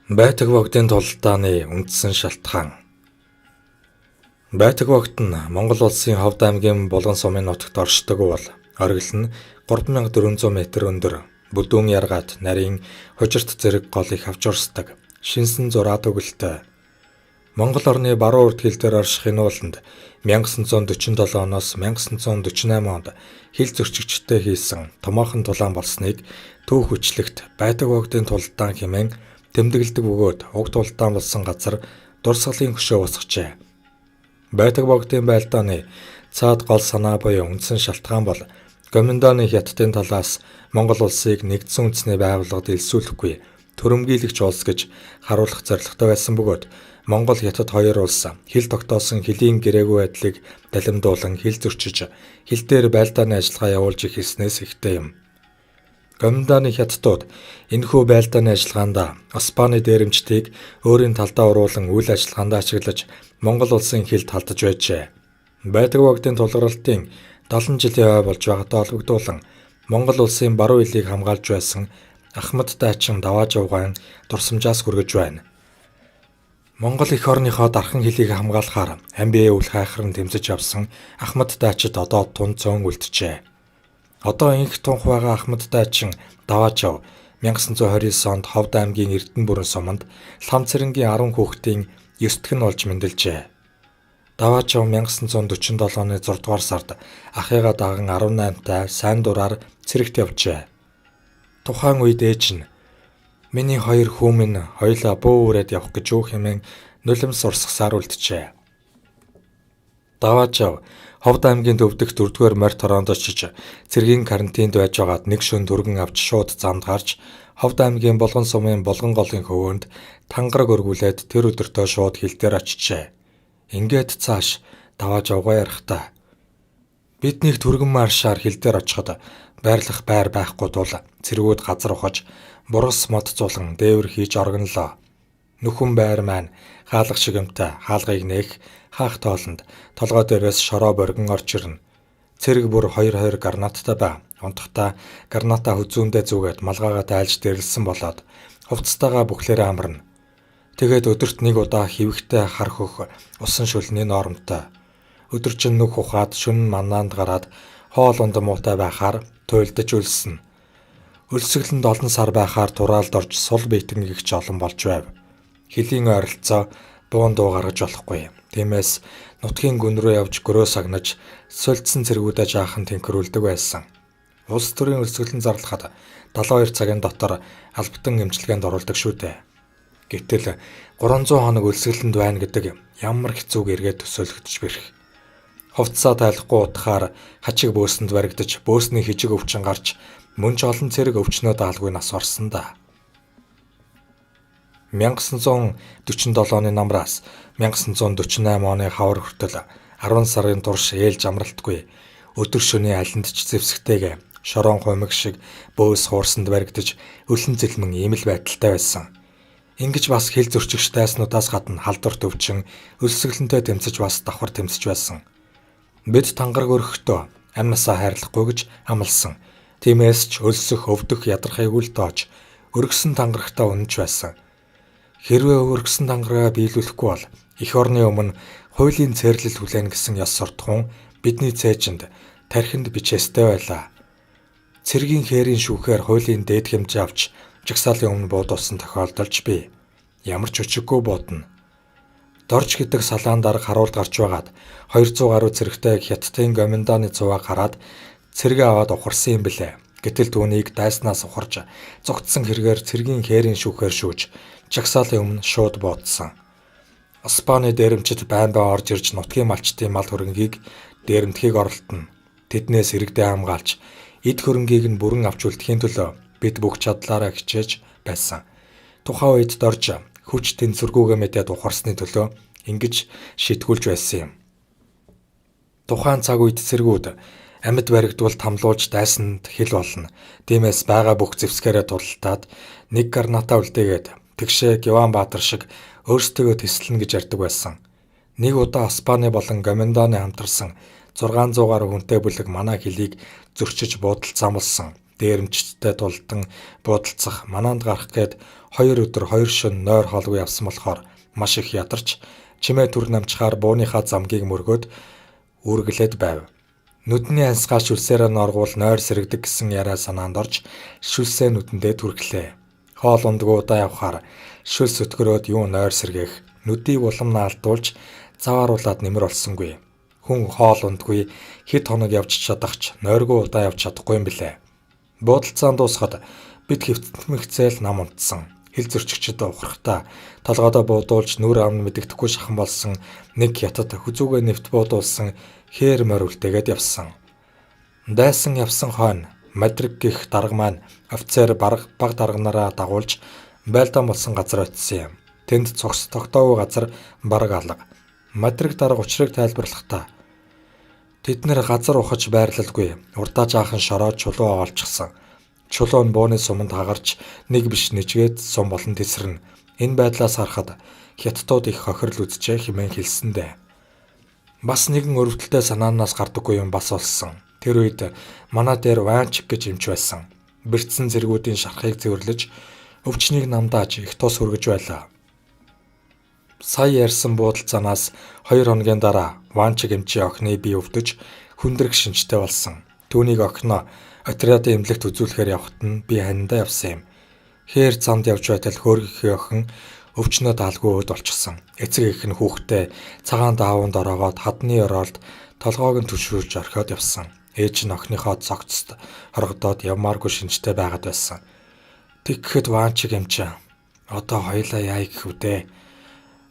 Байтаг богдын тулдааны үндсэн шалтгаан. Байтаг богд нь Монгол улсын Ховд аймгийн Булган сумын нутагт оршдог бол оргил нь 3400 м өндөр бүдүүн яргаад нарийн хужирт зэрэг гол их авч урсдаг шинсэн зураа төгөлтэй. Монгол орны баруун урдгил дээр оршихын ууланд 1947 оноос 1948 онд хил зөрчигчтэй хийсэн томоохон тулаан болсныг Төв хүчлэгт Байтаг богдын тулдаан хэмээн тэмдэглэдэг бөгөөд уг тулдаан болсон газар дурсгалын хөшөө усгажээ. Байтаг богдын байлдааны цаад гол санаа буюу үндсэн шалтгаан бол Гоминдооны хятадын талаас Монгол улсыг нэгдсэн үндэсний байгууллагад элсүүлэхгүй төрөмгийлэгч улс гэж харуулах зорилготой байсан бөгөөд Монгол хятад хоёр улс хил тогтоосон хилийн гэрээгүй байдлыг далимдуулан хил зөрчиж хил дээр байлдааны ажиллагаа явуулж эхэлснээс ихтэй юм. Гоминдооны хятадууд энэхүү байлдааны ажиллагаанд Испани дээрэмчдийг өөрийн талдаа оруулан үйл ажиллагаанд ашиглаж Монгол улсын хилд халдаж байжээ. Байтаг богдын тулгуурлалтын 70 жилийн хой болж байгаатай холбогдуулан Монгол улсын баруун хилийг хамгаалж байсан Ахмад дайчин Давааж авгаан дурсамжаас хүргэж байна. Монгол эх орныхоо дархан хилийг хамгаалахаар амбие үл хайхран тэмцэж явсан Ахмад дайчид одоо тун цөөн үлджээ. Одоо инх тунх байгаа Ахмад дайчин Даваажав 1929 онд Ховд аймгийн Эрдэнэ бүрэн суманд лам цэрэнгийн 10 хүүхдийн 9-т нь олж мэндэлжээ. Даваажав 1947 оны 6 дугаар сард ахыгаа даган 18-тай сайн дураар цэрэгт явжээ. Тухайн үед ээж нь "Миний хоёр хүү минь хоёулаа бөө үрээд явах гэж юу" хэмээн нулимс урсгасаар үлджээ. Даваажав Ховд аймгийн төвдөх 4-р морьт хороонд очиж цэргийн карантинд байж байгаад нэг шөнө түргэн авч шууд замд гарч Ховд аймгийн Булган сумын Булган голын хөвөөнд тангараг өргүүлээд тэр өдөртөө шууд хил дээр очижээ. Ингээд цааш Даваажавгаа ярихтаа "Биднийг түргэн маршаар хил дээр очиход байрлах байр байхгүй тул цэргүүд газар ухаж бургас мод зулан дээвэр хийж оргонлоо. Нүхэн байр маань хаалга шигэмтэй хаалгыг нээх хаах тоолонд толгой дээрээс шороо боргон орж ирнэ. Цэрэг бүр 2 гранаттай ба унтахтаа граната хүзүүндээ зүгээд малгайгаа тайлж дэрлсэн болоод хувцастайгаа бүхлээрээ амарна. Тэгээд өдөрт нэг удаа хивгтэй хар хөх усан шүлний ноормтой. Өдөржин нүх ухаад шөнө манаанд гараад хоол унд муутай байхаар туйлдаж өлснө. Өлсгөлөнд олон сар байхаар тураалд орж сул биетэнгэгч олон болж байв. Хилийн ойролцоо буун дуу гаргаж болохгүй. Тиймээс нутгийн гүн рүү явж гөрөө сагнаж сольдсон цэргүүдээ жаахан тэнхрүүлдэг байсан. Улс төрийн өлсгөлөн зарлахад 72 цагийн дотор албатан эмчилгээнд оруулдаг шүү дээ. Гэтэл 300 хоног өлсгөлөнд байна гэдэг ямар хэцүүг эргээд төсөөлөгдөж бэрх. Хувцсаа тайлахгүй утгаар хачиг бөөсөнд баригдаж бөөсний хижиг өвчин гарч мөн ч олон цэрэг өвчнөө даалгүй нас орсон да. 1947 оны намраас 1948 оны хавар хүртэл 10 сарын турш ээлж амралтгүй өдөр шөнийн алинд ч зэвсэгтэйг шорон хумиг шиг бөөс хуурсанд баригдаж өлөн зэлмэн ийм л байдалтай байсан. Ингэж бас хил зөрчигч дайснуудаас гадна халдварт өвчин өлсгөлөнтэй тэмцэж бас давхар тэмцэж байсан. Бид тангараг өрхөхдөө амнасаа хайрлахгүй гэж амласан. Тиймээс ч өлсөх өвдөх ядрахыг үл тоож өргөсөн тангарагтаа унаж байсан. Хэрвээ өргөсөн тангараа биелүүлэхгүй бол эх орны өмнө хуулийн цээрлэл хүлээн гэсэн ёс суртахуун бидний цээжинд тархинд бичээстэй байлаа. Цэргийн хээрийн шүүхээр хуулийн дээд хэмжээ авч жагсаалын өмнө буудуулсан тохиолдолж бий. Ямар ч өчиггүй буудна. Дорж гэдэг салаан дарга харуулд гарч байгаад 200 гаруй цэрэгтэй хятадын Гоминдооны цуваа гараад цэргээ аваад ухарсан юм билээ. Гэтэл түүнийг дайснаас ухарж зогтсон хэрэгээр цэргийн хээрийн шүүхээр шүүж жагсаалын өмнө шууд буудсан. Испани дээрэмчид байн орж ирж нутгийн малчтын мал хөрөнгийг дээрэмтгийг оролтно. Тэднээс иргэдээ хамгаалж эд хөрөнгийг нь бүрэн авч үлдэхийн төлөө бид бүх чадлаараа хичээж байсан. Тухайн үед дорж хүч тэнцвэргүйгээ мэдээд ухарсны төлөө ингэж шийтгүүлж байсан юм. Тухайн цаг үед цэргүүд амьд баригдвал тамлуулж дайсанд хил болно. Тиймээс байгаа бүх зэвсгээрээ тултаад нэг граната үлдээгээд тэгшээ Геванбаатар шиг өөрсдөө тэслэнэ гэж ярьдаг байсан. Нэг удаа Испани болон Гоминдооны хамтарсан 600 гаруй хүнтэй бүлэг манай хилийг зөрчиж буудалцсан болсон. дээрэмчтэй тулдан буудалцах, манаанд гарах гээд 2 өдөр 2 шөнө нойр хоолгүй явсан болохоор маш их ядарч чимээ түр намчхаар бууныхаа замгийг мөргөөд үргэлээд байв. Нүдний ансгаа шүлсээрээ норгуул нойр сэрэгдэг гэсэн яриа санаанд орж шүлсээ нүдэндээ түрхлээ. Хоол ундгүй удаа явхаар шүлс өтгөрөөд юу нойр сэргэх, нүдийг улам наалдуулж завааруулаад нэмэр олсонгүй. Хүн хоол ундгүй хэд хоног явж чадахч нойргүй удаа явж чадахгүй юм билээ. Буудалцаан дуусахад бид хэвтмэгцээл нам унтсан. Хил зөрчигчд ухрахтаа толгойдоо буудуулж нүр ам мэддэхгүй шахан болсон нэг хятад хүзүүгээ нэвт буудуулсан хээр морь үлдээгээд явсан. Дайсан явсан хойно мадрик гих дарга маань офицер баг дарганараа дагуулж байлдаан болсон газар очисон юм. Тэнд цогц тогтоогүй газар бараг алга. Мадрик дарга учрыг тайлбарлахдаа тэд нэр газар ухаж байрлалгүй. Урдаа жаахан шороо чулуу оолчихсан. Чулуу нь бууны суманд хагарч нэг биш нэжгээд сум болон тесрэн. Энэ байдлаас харахад хятадууд их хохирол үзжээ хэмээн хэлсэндээ. Бас нэгэн өрөвдөлтэй санаанаас гардаггүй юм бас болсон. Тэр үед манай дээр Ванчик гэж эмч байсан. Бэртсэн зэргүүдийн шархыг цэвэрлэж өвчнийг намдааж их тус хүргэж байлаа. Сая ярьсан буудалцаанаас 2 хоногийн дараа Ванчик эмчийн охины бие өвдөж хүндрэх шинжтэй болсон. Түүнийг охиноо отрядын эмнэлэгт үзүүлэхээр явхад нь би ханиндаа явсан юм. Хээр замд явж байтал хөөргөхийн охин өвчнөө даалгүй өд болчихсон. Эцэг эх нь хүүхдээ цагаан даавуунд ороогоод хадны ороолд толгоог нь түшрүүлж орхиод явсан. Ээж нь охиныхоо цогцост хоргодоод явмааргүй шинжтэй байгаад байсан. Тэгэхэд Ванчик эмч одоо хоёлаа яа гэх үдэ.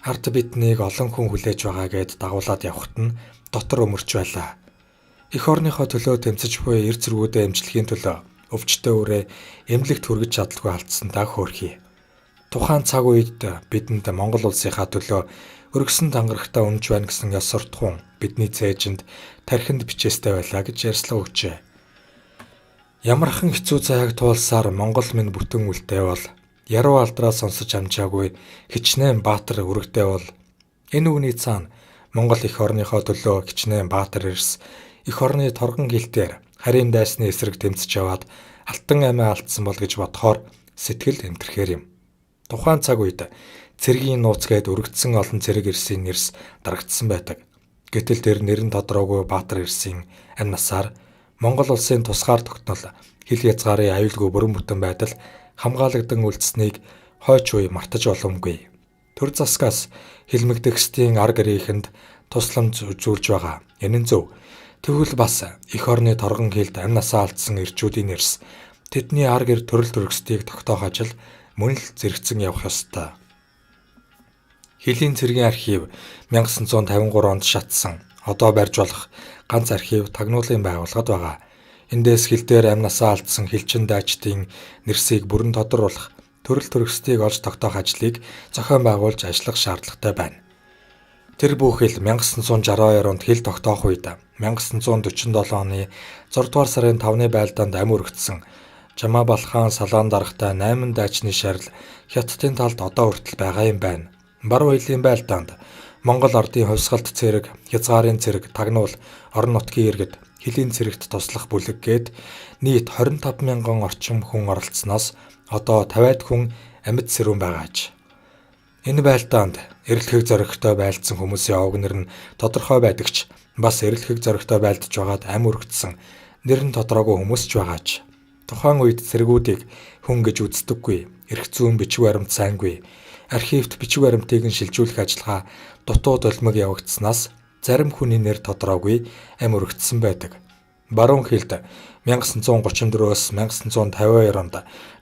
Ард биднийг олон хүн хүлээж байгаа гэд дагуулад явхад нь дотор өмөрч байлаа. Эх орныхоо төлөө тэмцэж буй эр зэргүүдэд эмчлэхийн төлөө өвчтөе үрээ эмнэлэгт хүргэж чадалгүй алдсандаа хөөрхий. Тухайн цаг үед бидэнд Монгол улсынхаа төлөө өргөсөн дангарагтаа үнж байна гэсэн ёс суртахуун бидний цээжинд тархинд бичээстэй байлаа гэж ярьслаа өгчээ. Ямархан хэцүү цайг туулсаар Монгол минь бүтэн үлдээвол яруу алдраа сонсож амжаагүй хичнээн баатар өргөдөө бол энэ үгний цаана Монгол эх орныхоо төлөө хичнээн баатар ирс эх орны торгон гэлтээр харийн дайсны эсрэг тэмцэж яваад алтан амиа алдсан бол гэж бодохоор сэтгэл эмтэрхээр юм. Тухайн цаг үед цэргийн нууц гээд өргөдсөн олон цэрэг ирсийн нэрс дарагдсан байдаг. Гэтэл тэр нэрэн тодорхойгүй баатар ирсийн амь насаар Монгол улсын тусгаар тогтнол хил хязгаарын аюулгүй бүрэн бүтэн байдал хамгаалагдан үлдсэнийг хойч үе мартаж боломгүй. Төр засгаас хилмигдэхстийн ар гэрээхэнд тусламж үзүүлж байгаа. Энэ нь зөв. Тэгвэл бас эх орны торгон хилд амь насаа алдсан эрчүүдийн нэрс тэдний ар гэр төрөл төрөстийг тогтоох ажил мөн л зэрэгцэн явах ёстой. Хилийн цэргийн архив 1953 онд шатсан. Одоо барьж болох ганц архив тагнуулын байгууллагад байгаа. Эндээс хил дээр амь насаа алдсан хилчин дайчдын нэрсийг бүрэн тодруулах, төрөл төрөстийг олж тогтоох ажлыг зохион байгуулж ажиллах шаардлагатай байна. Тэр бүхэл 1962 онд хил тогтоох үед 1947 оны 6 дугаар сарын 5-ны байлдаанд амь өргөцсөн Жамаабал хаан салаан даргатай 8 дайчны шарил хятадын талд одоо хүртэл байгаа юм байна. Баруун хилийн байлдаанд Монгол ардын хувьсгалт цэрэг, хязгаарын цэрэг, тагнуул, орон нутгийн иргэд, хилийн цэрэгт туслах бүлэг гээд нийт 25 мянган орчим хүн оролцсноос одоо 50-аад хүн амьд сэрүүн байгааж. Энэ байлдаанд эрэлхийг зоригтой байлдсан хүмүүсийн овгнэр нь тодорхой байдагч бас эрэлхийг зоригтой байлдж байгаад амь өргөцсөн нэр нь тодорхойгүй хүмүүс ч байгааж. Тухайн үед цэргүүдийг хүн гэж үздэггүй, эрх зүйн бичиг баримт сайнгүй, архивт бичиг баримтыг нь шилжүүлэх ажиллагаа дутуу долмог явагдсанаас зарим хүний нэр тодорхойгүй амь өргөцсөн байдаг. Баруун хилд 1934-өөс 1952 онд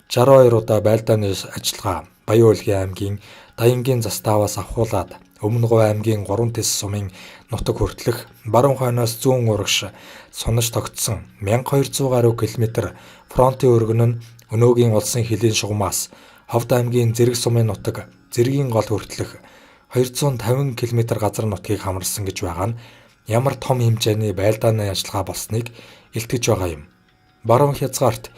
62 удаа байлдааны ажиллагаа Баян-Улгийн аймгийн Даянгийн заставаас авахуулаад Өмнөгов аймгийн 3 тэс сумын нутаг хүртэлх баруун хойноос зүүн урагш сунаж тогтсон 1200 гаруй км фронтын өргөн нь Өнөөгийн улсын хилийн шугамаас Ховд аймгийн Зэрэг сумын нутаг Зэргийн гол хүртэлх 250 км газар нутгийг хамарсан гэж байгаа нь ямар том хэмжээний байлдааны ажиллагаа болсныг илтгэж байгаа юм. Баруун хязгаарт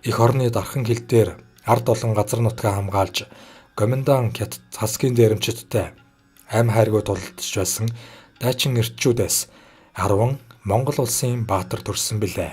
эх орны дархан хил дээр ард олон газар нутгаа хамгаалж комендант Хятад засгийн дээрэмчидтэй амь хайргүй тулалдж байсан дайчин эрчүүдээс 10 Монгол улсын баатар төрсөн билээ.